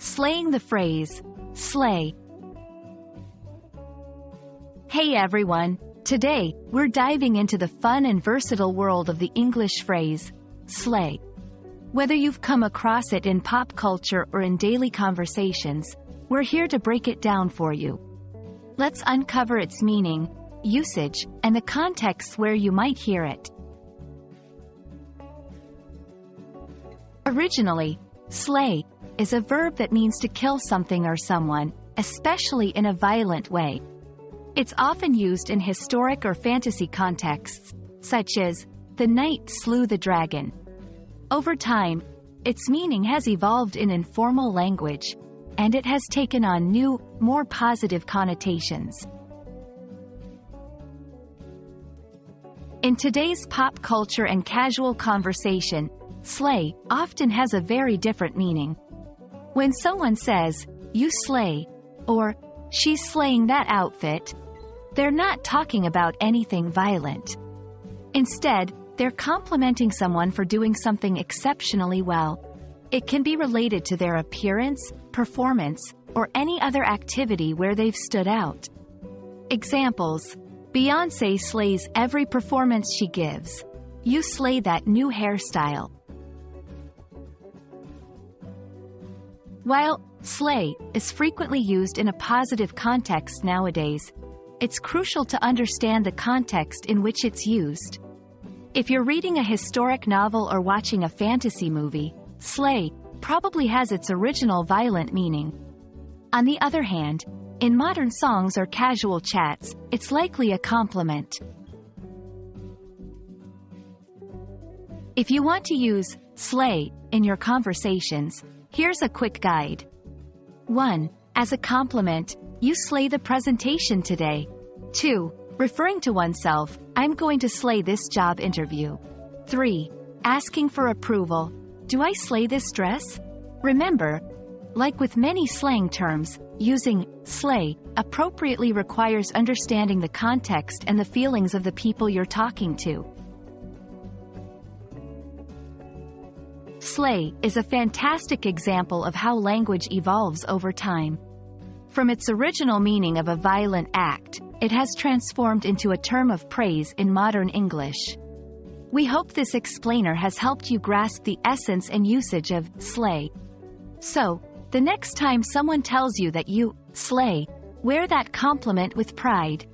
Slaying the phrase, slay. Hey everyone, today, we're diving into the fun and versatile world of the English phrase, slay. Whether you've come across it in pop culture or in daily conversations, we're here to break it down for you. Let's uncover its meaning, usage, and the context where you might hear it. Originally, slay is a verb that means to kill something or someone, especially in a violent way. It's often used in historic or fantasy contexts, such as, the knight slew the dragon. Over time, its meaning has evolved in informal language, and it has taken on new, more positive connotations. In today's pop culture and casual conversation, slay often has a very different meaning. When someone says, "You slay," or "She's slaying that outfit," they're not talking about anything violent. Instead, they're complimenting someone for doing something exceptionally well. It can be related to their appearance, performance, or any other activity where they've stood out. Examples: Beyoncé slays every performance she gives. You slay that new hairstyle. While slay is frequently used in a positive context nowadays, it's crucial to understand the context in which it's used. If you're reading a historic novel or watching a fantasy movie, slay probably has its original violent meaning. On the other hand, in modern songs or casual chats, it's likely a compliment. If you want to use slay in your conversations, here's a quick guide. 1. As a compliment, you slay the presentation today. 2. Referring to oneself, I'm going to slay this job interview. 3. Asking for approval, do I slay this dress? Remember, like with many slang terms, using slay appropriately requires understanding the context and the feelings of the people you're talking to. Slay is a fantastic example of how language evolves over time. From its original meaning of a violent act, it has transformed into a term of praise in modern English. We hope this explainer has helped you grasp the essence and usage of slay. So, the next time someone tells you that you slay, wear that compliment with pride.